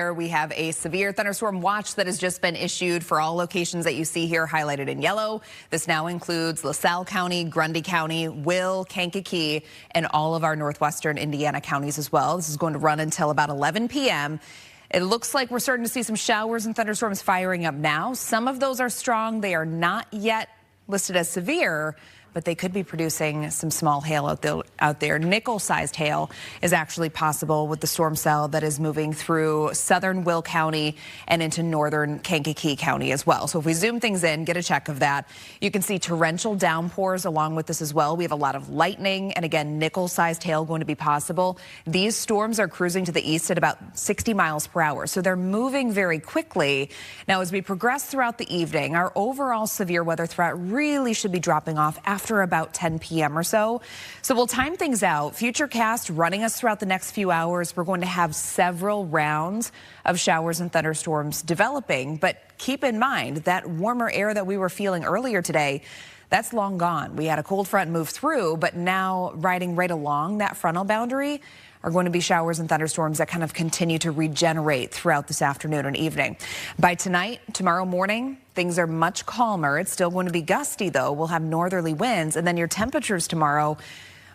We have a severe thunderstorm watch that has just been issued for all locations that you see here highlighted in yellow. This now includes LaSalle County, Grundy County, Will, Kankakee, and all of our northwestern Indiana counties as well. This is going to run until about 11 p.m. It looks like we're starting to see some showers and thunderstorms firing up now. Some of those are strong. They are not yet listed as severe, but they could be producing some small hail out there. Nickel-sized hail is actually possible with the storm cell that is moving through southern Will County and into northern Kankakee County as well. So if we zoom things in, get a check of that, you can see torrential downpours along with this as well. We have a lot of lightning and again, nickel-sized hail going to be possible. These storms are cruising to the east at about 60 miles per hour. So they're moving very quickly. Now, as we progress throughout the evening, our overall severe weather threat really should be dropping off after about 10 p.m. or so. So we'll time things out. Futurecast running us throughout the next few hours. We're going to have several rounds of showers and thunderstorms developing, but keep in mind that warmer air that we were feeling earlier today, that's long gone. We had a cold front move through, but now riding right along that frontal boundary are going to be showers and thunderstorms that kind of continue to regenerate throughout this afternoon and evening. By tonight, tomorrow morning, things are much calmer. It's still going to be gusty, though. We'll have northerly winds, and then your temperatures tomorrow,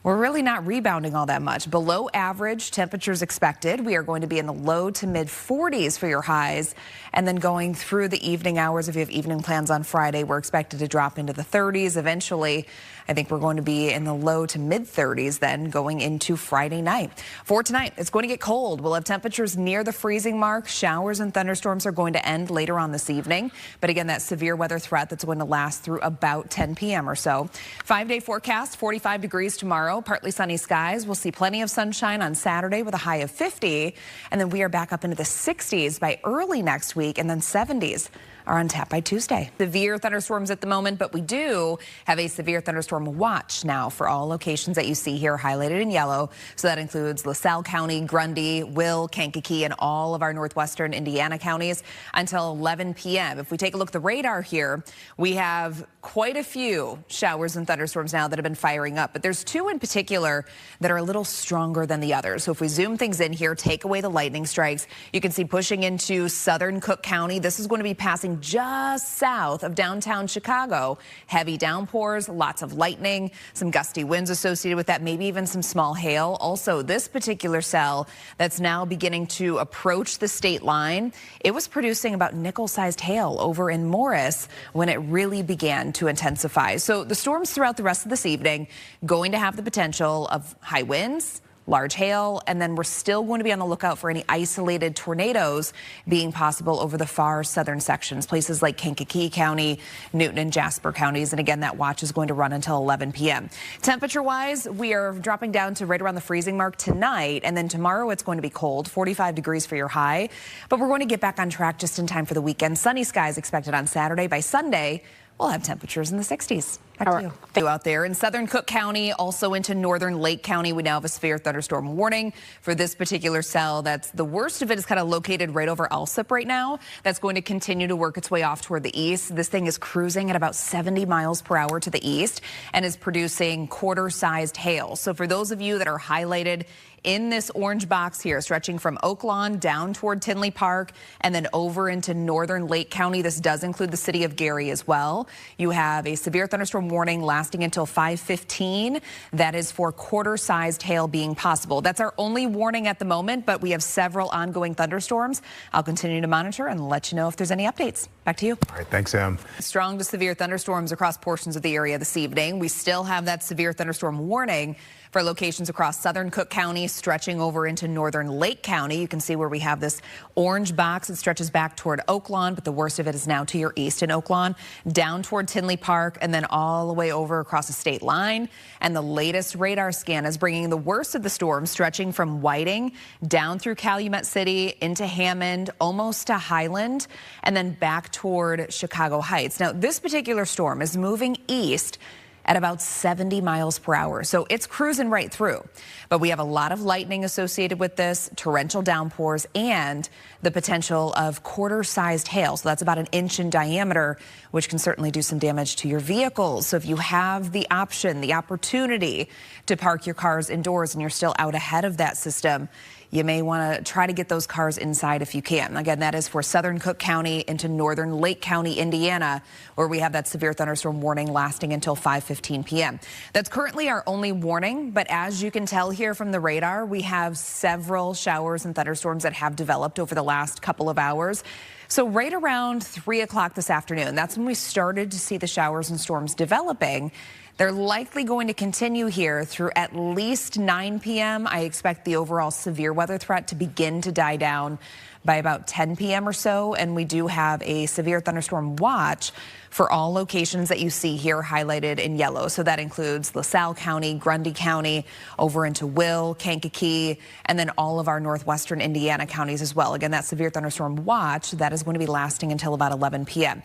we're really not rebounding all that much. Below average temperatures expected. We are going to be in the low to mid 40s for your highs. And then going through the evening hours, if you have evening plans on Friday, we're expected to drop into the 30s. Eventually, I think we're going to be in the low to mid 30s then going into Friday night. For tonight, it's going to get cold. We'll have temperatures near the freezing mark. Showers and thunderstorms are going to end later on this evening. But again, that severe weather threat that's going to last through about 10 p.m. or so. 5-day forecast, 45 degrees tomorrow. Partly sunny skies. We'll see plenty of sunshine on Saturday with a high of 50. And then we are back up into the 60s by early next week, and then 70s are on tap by Tuesday. Severe thunderstorms at the moment, but we do have a severe thunderstorm watch now for all locations that you see here highlighted in yellow. So that includes LaSalle County, Grundy, Will, Kankakee, and all of our northwestern Indiana counties until 11 p.m. If we take a look at the radar here, we have quite a few showers and thunderstorms now that have been firing up, but there's two in particular that are a little stronger than the others. So if we zoom things in here, take away the lightning strikes, you can see pushing into southern Cook County. This is going to be passing just south of downtown Chicago. Heavy downpours, lots of lightning, some gusty winds associated with that, maybe even some small hail. Also, this particular cell that's now beginning to approach the state line, it was producing about nickel-sized hail over in Morris when it really began to intensify. So the storms throughout the rest of this evening going to have the potential of high winds, large hail, and then we're still going to be on the lookout for any isolated tornadoes being possible over the far southern sections, places like Kankakee County, Newton and Jasper counties. And again, that watch is going to run until 11 p.m. Temperature-wise, we are dropping down to right around the freezing mark tonight, and then tomorrow it's going to be cold, 45 degrees for your high. But we're going to get back on track just in time for the weekend. Sunny skies expected on Saturday. By Sunday, we'll have temperatures in the 60s. Back to you. Out there in southern Cook County, also into northern Lake County, we now have a severe thunderstorm warning for this particular cell. That's the worst of it is kind of located right over Alsip right now. That's going to continue to work its way off toward the east. This thing is cruising at about 70 miles per hour to the east and is producing quarter-sized hail. So for those of you that are highlighted in this orange box here, stretching from Oaklawn down toward Tinley Park and then over into northern Lake County. This does include the city of Gary as well. You have a severe thunderstorm warning lasting until 5:15. That is for quarter-sized hail being possible. That's our only warning at the moment, but we have several ongoing thunderstorms. I'll continue to monitor and let you know if there's any updates. Back to you. All right, thanks, Sam. Strong to severe thunderstorms across portions of the area this evening. We still have that severe thunderstorm warning for locations across southern Cook County, stretching over into northern Lake County. You can see where we have this orange box. It stretches back toward Oaklawn, but the worst of it is now to your east in Oaklawn, down toward Tinley Park, and then all the way over across the state line. And the latest radar scan is bringing the worst of the storm, stretching from Whiting down through Calumet City into Hammond, almost to Highland, and then back toward Chicago Heights. Now, this particular storm is moving east at about 70 miles per hour. So it's cruising right through. But we have a lot of lightning associated with this, torrential downpours, and the potential of quarter-sized hail. So that's about an inch in diameter, which can certainly do some damage to your vehicles. So if you have the option, the opportunity to park your cars indoors and you're still out ahead of that system, you may want to try to get those cars inside if you can. Again, that is for southern Cook County into northern Lake County, Indiana, where we have that severe thunderstorm warning lasting until 5:15 p.m. That's currently our only warning, but as you can tell here from the radar, we have several showers and thunderstorms that have developed over the last couple of hours. So right around 3 o'clock this afternoon, that's when we started to see the showers and storms developing. They're likely going to continue here through at least 9 p.m. I expect the overall severe weather threat to begin to die down by about 10 p.m. or so, and we do have a severe thunderstorm watch for all locations that you see here highlighted in yellow. So that includes LaSalle County, Grundy County, over into Will, Kankakee, and then all of our northwestern Indiana counties as well. Again, that severe thunderstorm watch, that is going to be lasting until about 11 p.m.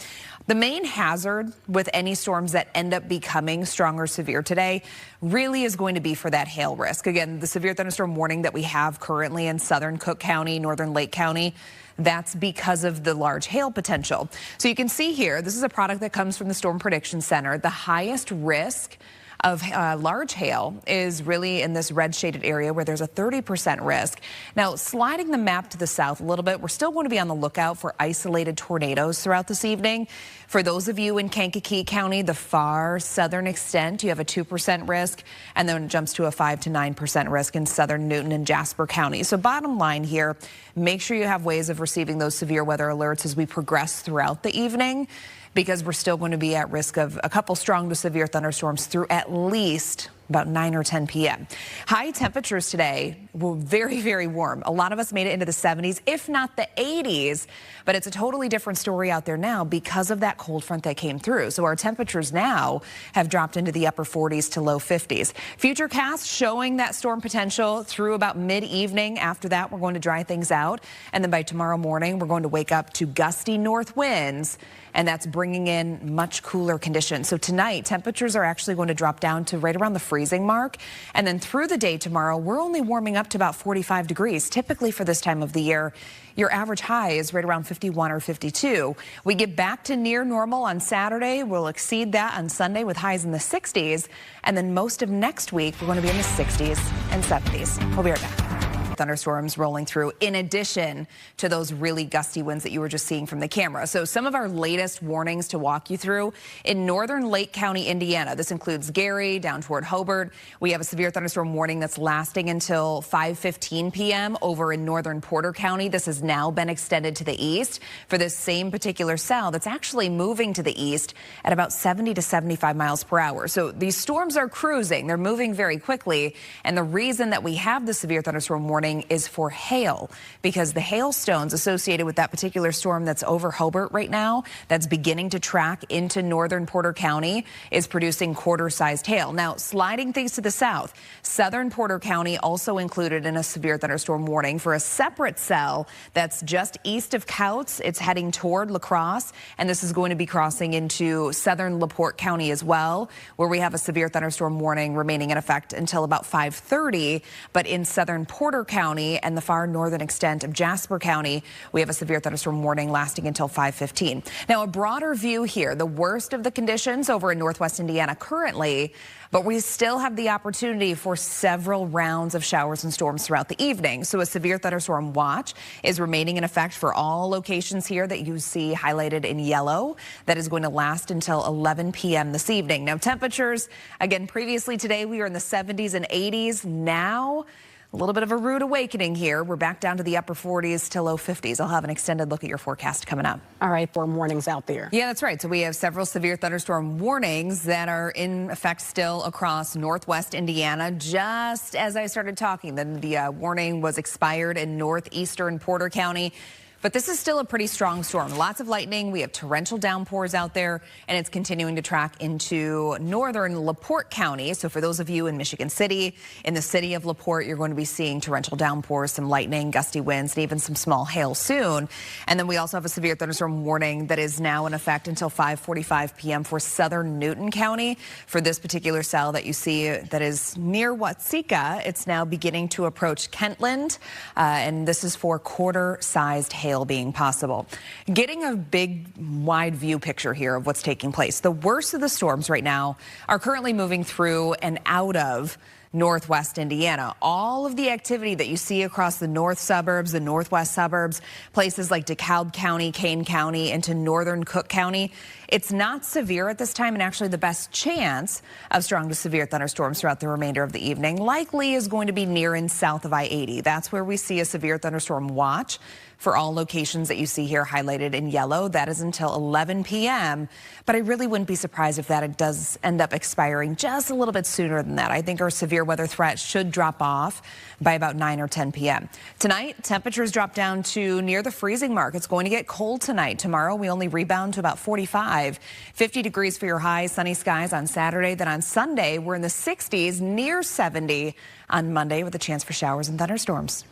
The main hazard with any storms that end up becoming strong or severe today really is going to be for that hail risk. Again, the severe thunderstorm warning that we have currently in southern Cook County, northern Lake County, that's because of the large hail potential. So you can see here, this is a product that comes from the Storm Prediction Center. The highest risk of large hail is really in this red shaded area where there's a 30% risk. Now, sliding the map to the south a little bit, we're still going to be on the lookout for isolated tornadoes throughout this evening. For those of you in Kankakee County, the far southern extent, you have a 2% risk, and then it jumps to a 5 to 9% risk in southern Newton and Jasper County. So bottom line here, make sure you have ways of receiving those severe weather alerts as we progress throughout the evening, because we're still going to be at risk of a couple strong to severe thunderstorms through at least about 9 or 10 p.m. High temperatures today were very, very warm. A lot of us made it into the 70s, if not the 80s, but it's a totally different story out there now because of that cold front that came through. So our temperatures now have dropped into the upper 40s to low 50s. Futurecast showing that storm potential through about mid-evening. After that, we're going to dry things out. And then by tomorrow morning, we're going to wake up to gusty north winds, and that's bringing in much cooler conditions. So tonight, temperatures are actually going to drop down to right around the freezing mark. And then through the day tomorrow, we're only warming up to about 45 degrees. Typically for this time of the year, your average high is right around 51 or 52. We get back to near normal on Saturday. We'll exceed that on Sunday with highs in the 60s. And then most of next week, we're going to be in the 60s and 70s. We'll be right back. Thunderstorms rolling through in addition to those really gusty winds that you were just seeing from the camera. So some of our latest warnings to walk you through in northern Lake County, Indiana. This includes Gary down toward Hobart. We have a severe thunderstorm warning that's lasting until 5:15 p.m. over in northern Porter County. This has now been extended to the east for this same particular cell that's actually moving to the east at about 70 to 75 miles per hour. So these storms are cruising. They're moving very quickly. And the reason that we have the severe thunderstorm warning is for hail, because the hailstones associated with that particular storm that's over Hobart right now, that's beginning to track into northern Porter County, is producing quarter-sized hail. Now, sliding things to the south, southern Porter County also included in a severe thunderstorm warning for a separate cell that's just east of Couts. It's heading toward La Crosse, and this is going to be crossing into southern LaPorte County as well, where we have a severe thunderstorm warning remaining in effect until about 5:30. But in southern Porter County and the far northern extent of Jasper County, we have a severe thunderstorm warning lasting until 5:15. Now, a broader view here, the worst of the conditions over in northwest Indiana currently, but we still have the opportunity for several rounds of showers and storms throughout the evening. So a severe thunderstorm watch is remaining in effect for all locations here that you see highlighted in yellow. That is going to last until 11 p.m. this evening. Now, temperatures, again, previously today we were in the 70s and 80s. Now, a little bit of a rude awakening here. We're back down to the upper 40s to low 50s. I'll have an extended look at your forecast coming up. All right, storm warnings out there. Yeah, that's right. So we have several severe thunderstorm warnings that are in effect still across northwest Indiana. Just as I started talking, then the warning was expired in northeastern Porter County. But this is still a pretty strong storm. Lots of lightning. We have torrential downpours out there, and it's continuing to track into northern LaPorte County. So for those of you in Michigan City, in the city of LaPorte, you're going to be seeing torrential downpours, some lightning, gusty winds, and even some small hail soon. And then we also have a severe thunderstorm warning that is now in effect until 5:45 p.m. for southern Newton County. For this particular cell that you see that is near Watseka, it's now beginning to approach Kentland, and this is for quarter-sized hail being possible. Getting a big wide view picture here of what's taking place. The worst of the storms right now are currently moving through and out of northwest Indiana. All of the activity that you see across the north suburbs, the northwest suburbs, places like DeKalb County, Kane County, into northern Cook County, it's not severe at this time, and actually the best chance of strong to severe thunderstorms throughout the remainder of the evening likely is going to be near and south of I-80. That's where we see a severe thunderstorm watch for all locations that you see here highlighted in yellow. That is until 11 p.m. But I really wouldn't be surprised if that does end up expiring just a little bit sooner than that. I think our severe weather threat should drop off by about 9 or 10 p.m. Tonight, temperatures drop down to near the freezing mark. It's going to get cold tonight. Tomorrow, we only rebound to about 45. 50 degrees for your high, sunny skies on Saturday. Then on Sunday, we're in the 60s, near 70 on Monday with a chance for showers and thunderstorms.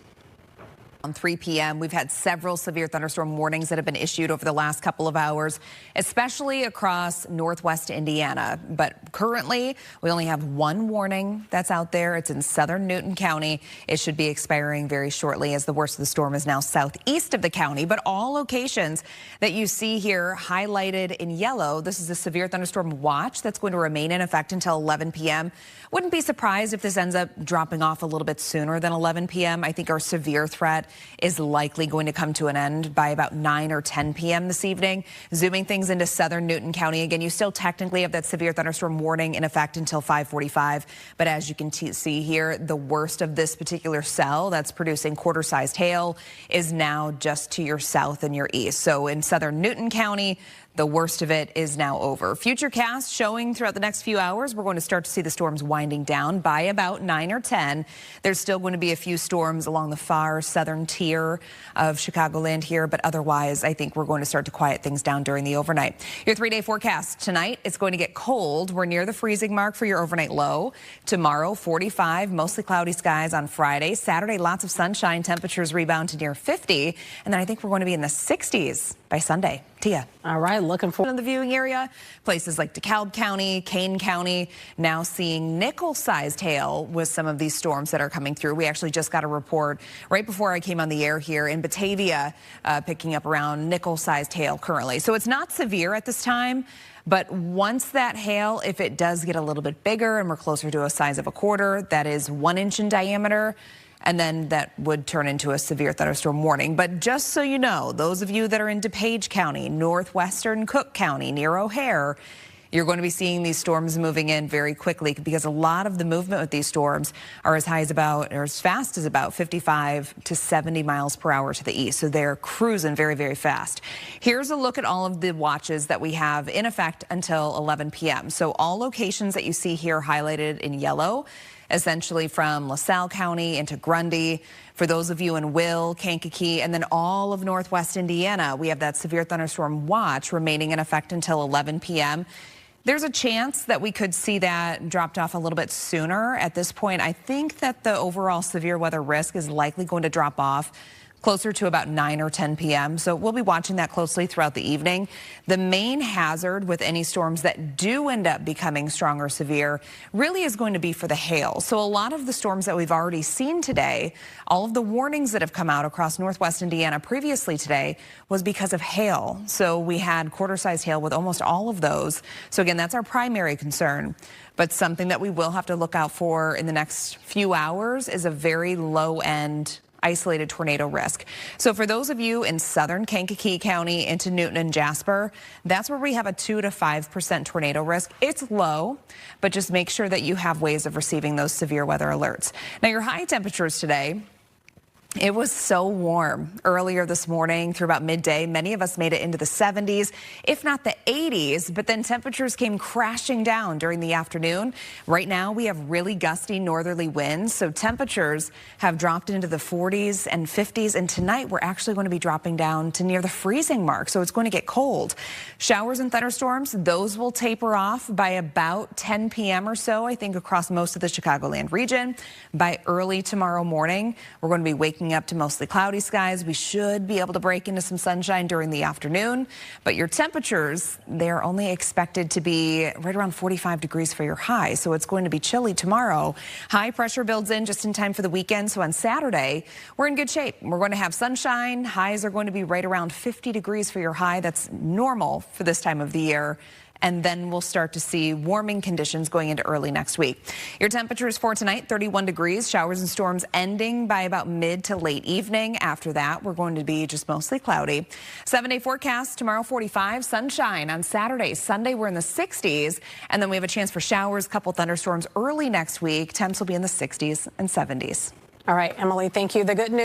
On 3 p.m., we've had several severe thunderstorm warnings that have been issued over the last couple of hours, especially across northwest Indiana. But currently, we only have one warning that's out there. It's in southern Newton County. It should be expiring very shortly as the worst of the storm is now southeast of the county. But all locations that you see here highlighted in yellow, this is a severe thunderstorm watch that's going to remain in effect until 11 p.m. Wouldn't be surprised if this ends up dropping off a little bit sooner than 11 p.m. I think our severe threat is likely going to come to an end by about 9 or 10 p.m. this evening. Zooming things into southern Newton County, again, you still technically have that severe thunderstorm warning in effect until 5:45. But as you can see here, the worst of this particular cell that's producing quarter-sized hail is now just to your south and your east. So in southern Newton County, the worst of it is now over. Futurecast showing throughout the next few hours, we're going to start to see the storms winding down by about 9 or 10. There's still going to be a few storms along the far southern tier of Chicagoland here, but otherwise, I think we're going to start to quiet things down during the overnight. Your 3-day forecast tonight, it's going to get cold. We're near the freezing mark for your overnight low. Tomorrow, 45, mostly cloudy skies on Friday. Saturday, lots of sunshine. Temperatures rebound to near 50. And then I think we're going to be in the 60s by Sunday. Tia. All right, looking forward in the viewing area. Places like DeKalb County, Kane County, now seeing nickel-sized hail with some of these storms that are coming through. We actually just got a report right before I came on the air here in Batavia, picking up around nickel-sized hail currently. So it's not severe at this time. But once that hail, if it does get a little bit bigger and we're closer to a size of a quarter, that is 1 inch in diameter, and then that would turn into a severe thunderstorm warning. But just so you know, those of you that are in DuPage County, northwestern Cook County, near O'Hare, you're going to be seeing these storms moving in very quickly because a lot of the movement with these storms are as high as about, or as fast as about 55 to 70 miles per hour to the east. So they're cruising very, very fast. Here's a look at all of the watches that we have in effect until 11 p.m. So all locations that you see here highlighted in yellow, essentially from LaSalle County into Grundy. For those of you in Will, Kankakee, and then all of northwest Indiana, we have that severe thunderstorm watch remaining in effect until 11 p.m. There's a chance that we could see that dropped off a little bit sooner. At this point, I think that the overall severe weather risk is likely going to drop off closer to about 9 or 10 p.m. So we'll be watching that closely throughout the evening. The main hazard with any storms that do end up becoming strong or severe really is going to be for the hail. So a lot of the storms that we've already seen today, all of the warnings that have come out across northwest Indiana previously today was because of hail. So we had quarter-sized hail with almost all of those. So again, that's our primary concern. But something that we will have to look out for in the next few hours is a very low-end isolated tornado risk. So for those of you in southern Kankakee County into Newton and Jasper, that's where we have a 2 to 5% tornado risk. It's low, but just make sure that you have ways of receiving those severe weather alerts. Now your high temperatures today, it was so warm earlier this morning through about midday. Many of us made it into the 70s, if not the 80s, but then temperatures came crashing down during the afternoon. Right now, we have really gusty northerly winds, so temperatures have dropped into the 40s and 50s, and tonight we're actually going to be dropping down to near the freezing mark, so it's going to get cold. Showers and thunderstorms, those will taper off by about 10 p.m. or so, I think, across most of the Chicagoland region. By early tomorrow morning, we're going to be waking up to mostly cloudy skies. We should be able to break into some sunshine during the afternoon, but your temperatures, they're only expected to be right around 45 degrees for your high, so it's going to be chilly tomorrow. High pressure builds in just in time for the weekend, so on Saturday, we're in good shape. We're going to have sunshine. Highs are going to be right around 50 degrees for your high. That's normal for this time of the year. and then we'll start to see warming conditions going into early next week. Your temperatures for tonight, 31 degrees, showers and storms ending by about mid to late evening. After that, we're going to be just mostly cloudy. 7-day forecast tomorrow, 45, sunshine on Saturday. Sunday, we're in the 60s, and then we have a chance for showers, a couple thunderstorms early next week. Temps will be in the 60s and 70s. All right, Emily, thank you. The good news.